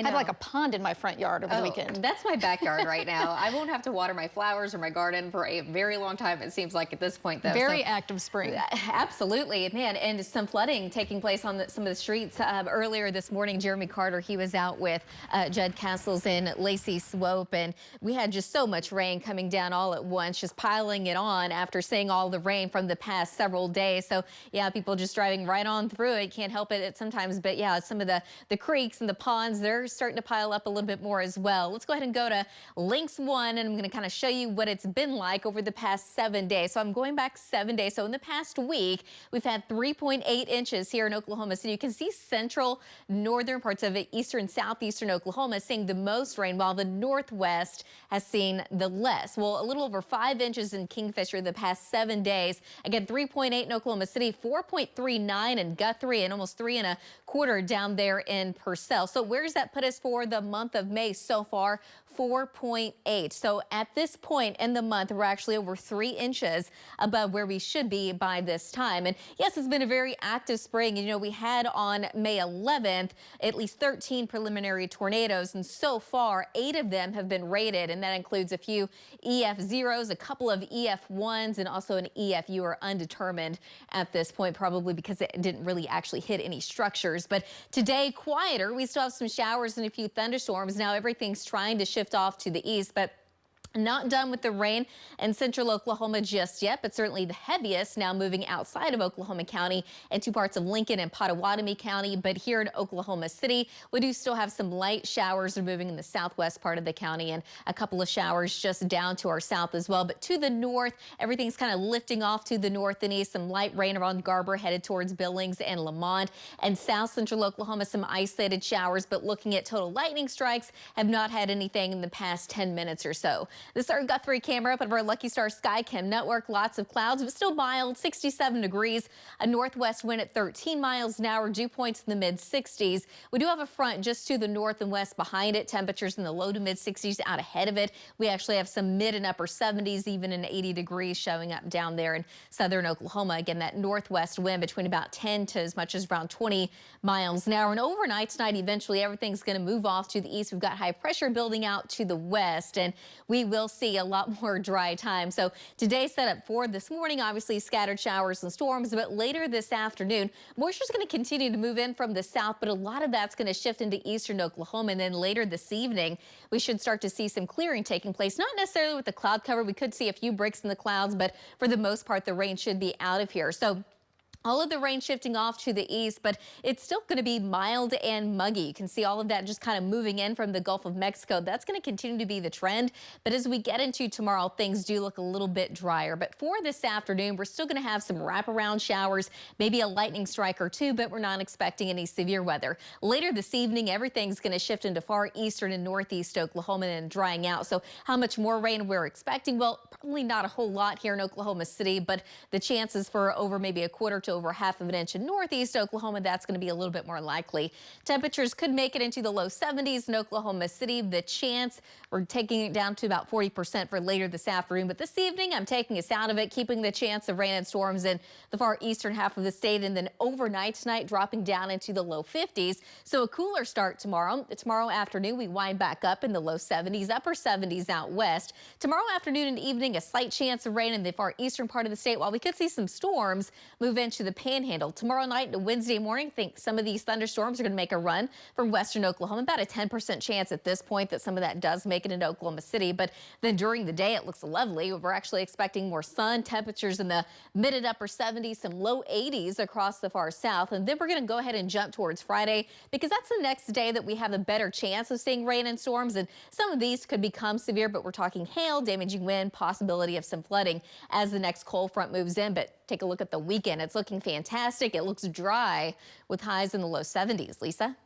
I I know. had like a pond in my front yard over the weekend. That's my backyard right now. I won't have to water my flowers or my garden for a very long time, it seems like at this point, though. Very active spring. Absolutely, man. And some flooding taking place on some of the streets. Earlier this morning, Jeremy Carter, he was out with Judd Castles in Lacey Swope, and we had just so much rain coming down all at once, just piling it on after seeing all the rain from the past several days. So yeah, people just driving right on through it. Can't help it sometimes, but yeah, some of the creeks and the ponds, they're starting to pile up a little bit more as well. Let's go ahead and go to Links 1, and I'm going to kind of show you what it's been like over the past 7 days. So I'm going back 7 days. So in the past week, we've had 3.8 inches here in Oklahoma City. You can see central northern parts of it, eastern, southeastern Oklahoma seeing the most rain, while the northwest has seen the less. Well, a little over 5 inches in Kingfisher the past 7 days. Again, 3.8 in Oklahoma City, 4.39 in Guthrie, and almost 3.25 down there in Purcell. So where does that put us for the month of May so far? 4.8. So at this point in the month, we're actually over 3 inches above where we should be by this time. And yes, it's been a very active spring. You know, we had on May 11th at least 13 preliminary tornadoes, and so far 8 of them have been rated, and that includes a few EF0s, a couple of EF1s, and also an EFU, or undetermined at this point, probably because it didn't really actually hit any structures. But today, quieter. We still have some showers and a few thunderstorms. Now everything's trying to shift off to the east, but not done with the rain in central Oklahoma just yet, but certainly the heaviest now moving outside of Oklahoma County into parts of Lincoln and Pottawatomie County. But here in Oklahoma City, we do still have some light showers moving in the southwest part of the county, and a couple of showers just down to our south as well. But to the north, everything's kind of lifting off to the north and east. Some light rain around Garber headed towards Billings and Lamont, and south central Oklahoma, some isolated showers. But looking at total lightning strikes, have not had anything in the past 10 minutes or so. This is our Guthrie camera up of our Lucky Star Skycam network. Lots of clouds, but still mild, 67 degrees. A northwest wind at 13 miles an hour, dew points in the mid-60s. We do have a front just to the north and west behind it. Temperatures in the low to mid-60s out ahead of it. We actually have some mid and upper 70s, even in 80 degrees showing up down there in southern Oklahoma. Again, that northwest wind between about 10 to as much as around 20 miles an hour. And overnight tonight, eventually everything's going to move off to the east. We've got high pressure building out to the west, and we will see a lot more dry time. So today's set up for this morning, obviously scattered showers and storms, but later this afternoon, moisture is going to continue to move in from the south, but a lot of that's going to shift into eastern Oklahoma. And then later this evening, we should start to see some clearing taking place, not necessarily with the cloud cover. We could see a few breaks in the clouds, but for the most part, the rain should be out of here. So all of the rain shifting off to the east, but it's still going to be mild and muggy. You can see all of that just kind of moving in from the Gulf of Mexico. That's going to continue to be the trend. But as we get into tomorrow, things do look a little bit drier. But for this afternoon, we're still going to have some wraparound showers, maybe a lightning strike or two, but we're not expecting any severe weather. Later this evening, everything's going to shift into far eastern and northeast Oklahoma and drying out. So how much more rain we're expecting? Well, probably not a whole lot here in Oklahoma City, but the chances for over maybe a quarter to over half of an inch in northeast Oklahoma, that's going to be a little bit more likely. Temperatures could make it into the low 70s in Oklahoma City. The chance, we're taking it down to about 40% for later this afternoon. But this evening, I'm taking us out of it, keeping the chance of rain and storms in the far eastern half of the state. And then overnight tonight, dropping down into the low 50s. So a cooler start tomorrow. Tomorrow afternoon, we wind back up in the low 70s, upper 70s out west. Tomorrow afternoon and evening, a slight chance of rain in the far eastern part of the state, while we could see some storms move into the Panhandle. Tomorrow night and Wednesday morning, I think some of these thunderstorms are going to make a run from western Oklahoma. About a 10% chance at this point that some of that does make it into Oklahoma City. But then during the day, it looks lovely. We're actually expecting more sun, temperatures in the mid and upper 70s, some low 80s across the far south. And then we're going to go ahead and jump towards Friday, because that's the next day that we have a better chance of seeing rain and storms. And some of these could become severe, but we're talking hail, damaging wind, possibility of some flooding as the next cold front moves in. But take a look at the weekend. It's looking fantastic. It looks dry with highs in the low 70s. Lisa?